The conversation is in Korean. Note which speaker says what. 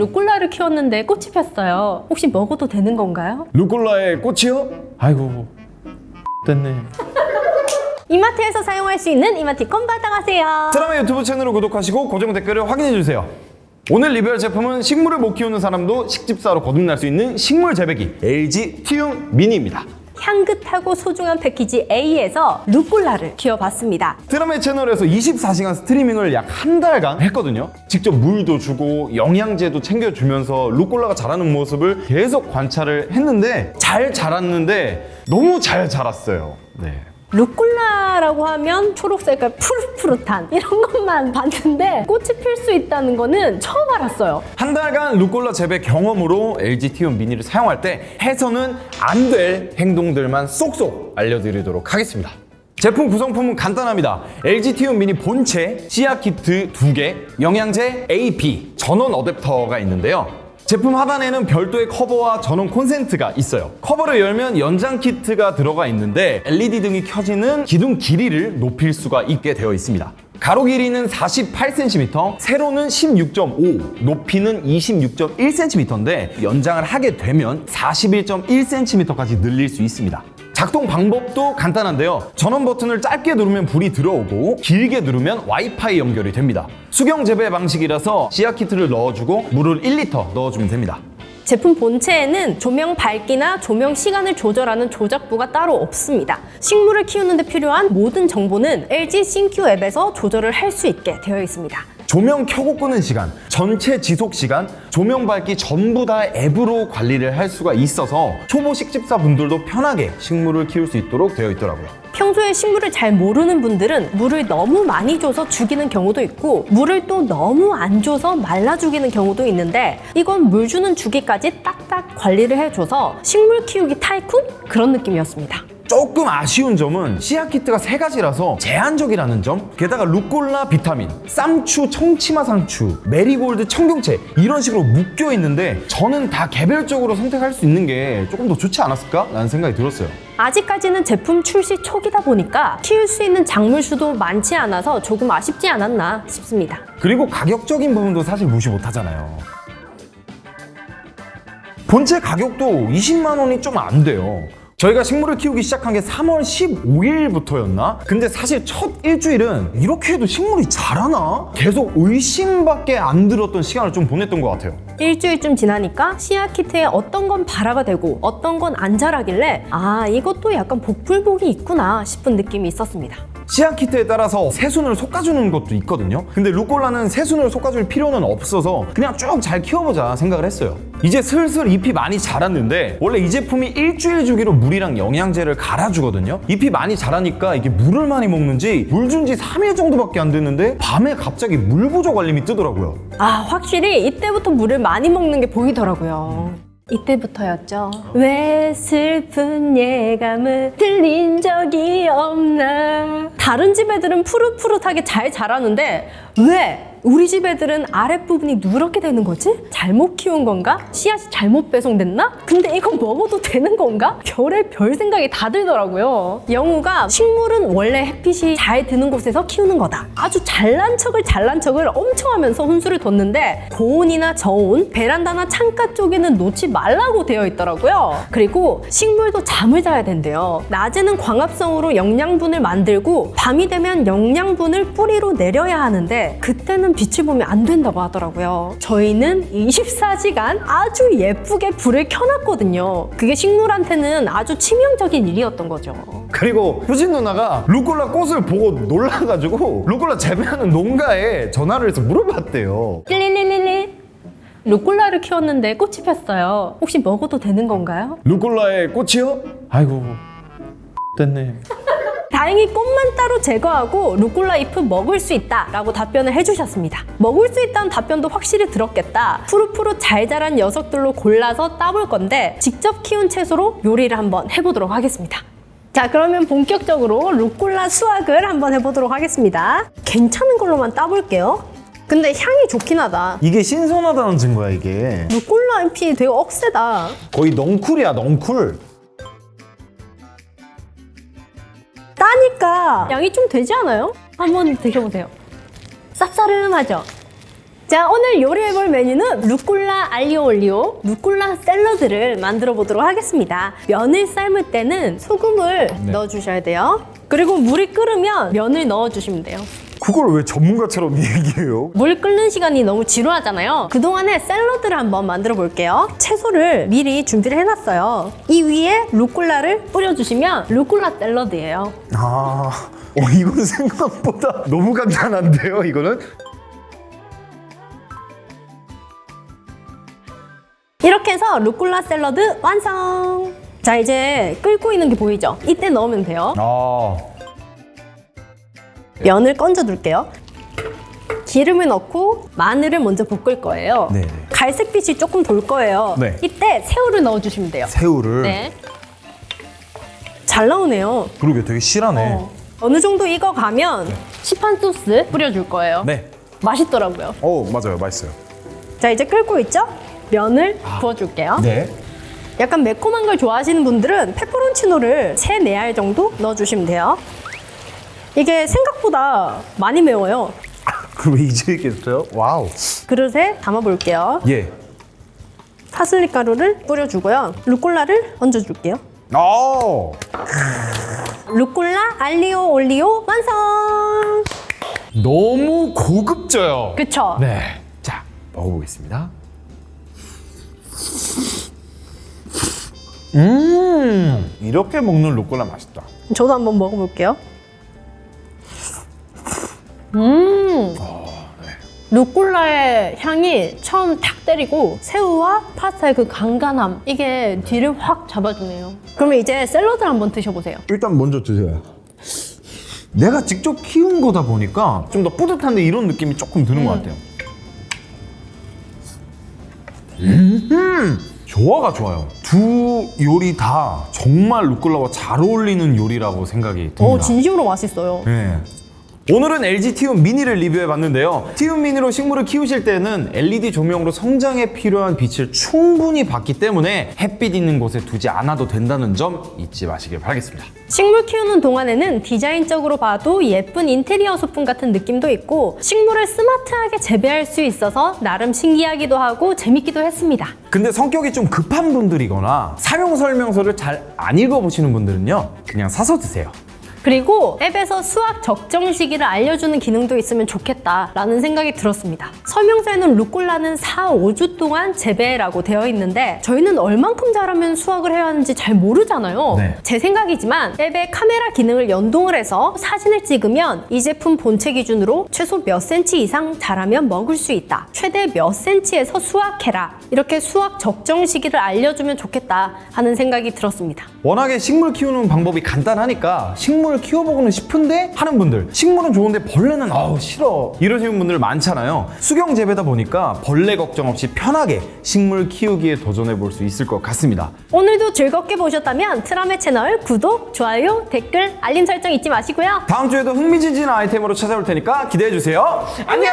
Speaker 1: 루꼴라를 키웠는데 꽃이 폈어요. 혹시 먹어도 되는 건가요?
Speaker 2: 루꼴라의 꽃이요? 아이고 됐네.
Speaker 1: 이마트에서 사용할 수 있는 이마티콘 받아가세요.
Speaker 2: 드라마 유튜브 채널을 구독하시고 고정 댓글을 확인해주세요. 오늘 리뷰할 제품은 식물을 못 키우는 사람도 식집사로 거듭날 수 있는 식물 재배기 LG 티움 미니입니다.
Speaker 1: 향긋하고 소중한 패키지 A에서 루꼴라를 키워봤습니다.
Speaker 2: 드라마 채널에서 24시간 스트리밍을 약 한 달간 했거든요. 직접 물도 주고 영양제도 챙겨주면서 루꼴라가 자라는 모습을 계속 관찰을 했는데 잘 자랐는데 너무 잘 자랐어요. 네.
Speaker 1: 루꼴라라고 하면 초록색깔 푸릇푸릇한 이런 것만 봤는데 꽃이 필 수 있다는 거는 처음 알았어요.
Speaker 2: 한 달간 루꼴라 재배 경험으로 LG 티움 미니를 사용할 때 해서는 안 될 행동들만 쏙쏙 알려드리도록 하겠습니다. 제품 구성품은 간단합니다. LG 티움 미니 본체, 씨앗 키트 2개, 영양제 A, B, 전원 어댑터가 있는데요. 제품 하단에는 별도의 커버와 전원 콘센트가 있어요. 커버를 열면 연장 키트가 들어가 있는데 LED 등이 켜지는 기둥 길이를 높일 수가 있게 되어 있습니다. 가로 길이는 48cm, 세로는 16.5, 높이는 26.1cm인데 연장을 하게 되면 41.1cm까지 늘릴 수 있습니다. 작동 방법도 간단한데요. 전원 버튼을 짧게 누르면 불이 들어오고 길게 누르면 와이파이 연결이 됩니다. 수경 재배 방식이라서 씨앗 키트를 넣어주고 물을 1리터 넣어주면 됩니다.
Speaker 1: 제품 본체에는 조명 밝기나 조명 시간을 조절하는 조작부가 따로 없습니다. 식물을 키우는 데 필요한 모든 정보는 LG 싱큐 앱에서 조절을 할 수 있게 되어 있습니다.
Speaker 2: 조명 켜고 끄는 시간, 전체 지속 시간, 조명 밝기 전부 다 앱으로 관리를 할 수가 있어서 초보 식집사 분들도 편하게 식물을 키울 수 있도록 되어 있더라고요.
Speaker 1: 평소에 식물을 잘 모르는 분들은 물을 너무 많이 줘서 죽이는 경우도 있고 물을 또 너무 안 줘서 말라 죽이는 경우도 있는데 이건 물 주는 주기까지 딱딱 관리를 해줘서 식물 키우기 타이쿤? 그런 느낌이었습니다.
Speaker 2: 조금 아쉬운 점은 씨앗 키트가 3가지라서 제한적이라는 점, 게다가 루꼴라 비타민, 쌈추, 청치마 상추, 메리골드 청경채 이런 식으로 묶여 있는데 저는 다 개별적으로 선택할 수 있는 게 조금 더 좋지 않았을까? 라는 생각이 들었어요.
Speaker 1: 아직까지는 제품 출시 초기다 보니까 키울 수 있는 작물 수도 많지 않아서 조금 아쉽지 않았나 싶습니다.
Speaker 2: 그리고 가격적인 부분도 사실 무시 못 하잖아요. 본체 가격도 20만 원이 좀 안 돼요. 저희가 식물을 키우기 시작한 게 3월 15일부터였나? 근데 사실 첫 일주일은 이렇게 해도 식물이 자라나? 계속 의심밖에 안 들었던 시간을 좀 보냈던 것 같아요.
Speaker 1: 일주일쯤 지나니까 씨앗 키트에 어떤 건 발화가 되고 어떤 건 안 자라길래 아 이것도 약간 복불복이 있구나 싶은 느낌이 있었습니다.
Speaker 2: 씨앗 키트에 따라서 새순을 솎아주는 것도 있거든요. 근데 루꼴라는 새순을 솎아줄 필요는 없어서 그냥 쭉 잘 키워보자 생각을 했어요. 이제 슬슬 잎이 많이 자랐는데 원래 이 제품이 일주일 주기로 물이랑 영양제를 갈아주거든요. 잎이 많이 자라니까 이게 물을 많이 먹는지 물 준 지 3일 정도밖에 안 됐는데 밤에 갑자기 물 부족 알림이 뜨더라고요.
Speaker 1: 아 확실히 이때부터 물을 많이 먹는 게 보이더라고요. 이때부터였죠. 왜 슬픈 예감을 들린 적이 없나. 다른 집 애들은 푸릇푸릇하게 잘 자라는데 왜 우리 집 애들은 아랫부분이 누렇게 되는 거지? 잘못 키운 건가? 씨앗이 잘못 배송됐나? 근데 이거 먹어도 되는 건가? 별의 별 생각이 다 들더라고요. 영우가 식물은 원래 햇빛이 잘 드는 곳에서 키우는 거다. 아주 잘난 척을 엄청 하면서 훈수를 뒀는데 고온이나 저온, 베란다나 창가 쪽에는 놓지 말라고 되어 있더라고요. 그리고 식물도 잠을 자야 된대요. 낮에는 광합성으로 영양분을 만들고 밤이 되면 영양분을 뿌리로 내려야 하는데 그때는 빛을 보면 안 된다고 하더라고요. 저희는 24시간 아주 예쁘게 불을 켜놨거든요. 그게 식물한테는 아주 치명적인 일이었던 거죠.
Speaker 2: 그리고 효진 누나가 루꼴라 꽃을 보고 놀라가지고 루꼴라 재배하는 농가에 전화를 해서 물어봤대요.
Speaker 1: 릴릴릴릴 루꼴라를 키웠는데 꽃이 폈어요. 혹시 먹어도 되는 건가요?
Speaker 2: 루꼴라의 꽃이요? 아이고 됐네.
Speaker 1: 다행히 꽃만 따로 제거하고 루꼴라 잎은 먹을 수 있다라고 답변을 해주셨습니다. 먹을 수 있다는 답변도 확실히 들었겠다. 푸릇푸릇 잘 자란 녀석들로 골라서 따볼 건데 직접 키운 채소로 요리를 한번 해보도록 하겠습니다. 자 그러면 본격적으로 루꼴라 수확을 한번 해보도록 하겠습니다. 괜찮은 걸로만 따볼게요. 근데 향이 좋긴 하다.
Speaker 2: 이게 신선하다는 증거야 이게.
Speaker 1: 루꼴라 잎이 되게 억세다.
Speaker 2: 거의 넝쿨이야 넝쿨.
Speaker 1: 따니까 양이 좀 되지 않아요? 한번 드셔보세요. 쌉싸름하죠? 자, 오늘 요리해볼 메뉴는 루꼴라 알리오 올리오 루꼴라 샐러드를 만들어 보도록 하겠습니다. 면을 삶을 때는 소금을
Speaker 2: 네.
Speaker 1: 넣어주셔야 돼요. 그리고 물이 끓으면 면을 넣어주시면 돼요.
Speaker 2: 그걸 왜 전문가처럼 얘기해요?
Speaker 1: 물 끓는 시간이 너무 지루하잖아요. 그동안에 샐러드를 한번 만들어 볼게요. 채소를 미리 준비를 해놨어요. 이 위에 루꼴라를 뿌려주시면 루꼴라 샐러드예요.
Speaker 2: 이거는 생각보다 너무 간단한데요, 이거는?
Speaker 1: 이렇게 해서 루꼴라 샐러드 완성! 자, 이제 끓고 있는 게 보이죠? 이때 넣으면 돼요. 면을 건져 둘게요. 기름을 넣고 마늘을 먼저 볶을 거예요.
Speaker 2: 네네.
Speaker 1: 갈색빛이 조금 돌 거예요.
Speaker 2: 네.
Speaker 1: 이때 새우를 넣어주시면 돼요.
Speaker 2: 새우를.
Speaker 1: 네. 잘 나오네요.
Speaker 2: 그러게 되게 실하네.
Speaker 1: 어느 정도 익어가면 시판 소스 뿌려줄 거예요.
Speaker 2: 네.
Speaker 1: 맛있더라고요.
Speaker 2: 맞아요. 맛있어요.
Speaker 1: 자, 이제 끓고 있죠? 면을 부어줄게요.
Speaker 2: 네.
Speaker 1: 약간 매콤한 걸 좋아하시는 분들은 페퍼론치노를 3, 4알 정도 넣어주시면 돼요. 이게 생각보다 많이 매워요.
Speaker 2: 그럼 왜 이제 얘기했어요? 와우.
Speaker 1: 그릇에 담아볼게요.
Speaker 2: 예.
Speaker 1: 파슬리 가루를 뿌려주고요. 루꼴라를 얹어줄게요. 루꼴라 알리오 올리오 완성!
Speaker 2: 너무 고급져요.
Speaker 1: 그쵸?
Speaker 2: 네. 자, 먹어보겠습니다. 이렇게 먹는 루꼴라 맛있다.
Speaker 1: 저도 한번 먹어볼게요. 루꼴라의 향이 처음 탁 때리고 새우와 파스타의 그 간간함 이게 뒤를 확 잡아주네요. 그러면 이제 샐러드를 한번 드셔보세요.
Speaker 2: 일단 먼저 드세요. 내가 직접 키운 거다 보니까 좀 더 뿌듯한데 이런 느낌이 조금 드는 것 같아요. 조화가 좋아요. 두 요리 다 정말 루꼴라와 잘 어울리는 요리라고 생각이 듭니다.
Speaker 1: 진심으로 맛있어요.
Speaker 2: 네. 오늘은 LG 티움 미니를 리뷰해봤는데요. 티움 미니로 식물을 키우실 때는 LED 조명으로 성장에 필요한 빛을 충분히 받기 때문에 햇빛 있는 곳에 두지 않아도 된다는 점 잊지 마시길 바라겠습니다.
Speaker 1: 식물 키우는 동안에는 디자인적으로 봐도 예쁜 인테리어 소품 같은 느낌도 있고 식물을 스마트하게 재배할 수 있어서 나름 신기하기도 하고 재밌기도 했습니다.
Speaker 2: 근데 성격이 좀 급한 분들이거나 사용 설명서를 잘 안 읽어보시는 분들은요, 그냥 사서 드세요.
Speaker 1: 그리고 앱에서 수확 적정 시기를 알려주는 기능도 있으면 좋겠다라는 생각이 들었습니다. 설명서에는 루꼴라는 4, 5주 동안 재배라고 되어 있는데 저희는 얼만큼 자라면 수확을 해야 하는지 잘 모르잖아요.
Speaker 2: 네.
Speaker 1: 제 생각이지만 앱에 카메라 기능을 연동을 해서 사진을 찍으면 이 제품 본체 기준으로 최소 몇 cm 이상 자라면 먹을 수 있다. 최대 몇 cm에서 수확해라. 이렇게 수확 적정 시기를 알려주면 좋겠다 하는 생각이 들었습니다.
Speaker 2: 워낙에 식물 키우는 방법이 간단하니까 식물을 키워보고는 싶은데 하는 분들, 식물은 좋은데 벌레는 싫어 이러시는 분들 많잖아요. 수경 재배다 보니까 벌레 걱정 없이 편하게 식물 키우기에 도전해 볼 수 있을 것 같습니다.
Speaker 1: 오늘도 즐겁게 보셨다면 트라메 채널 구독, 좋아요, 댓글, 알림 설정 잊지 마시고요.
Speaker 2: 다음 주에도 흥미진진한 아이템으로 찾아올 테니까 기대해 주세요. 안녕.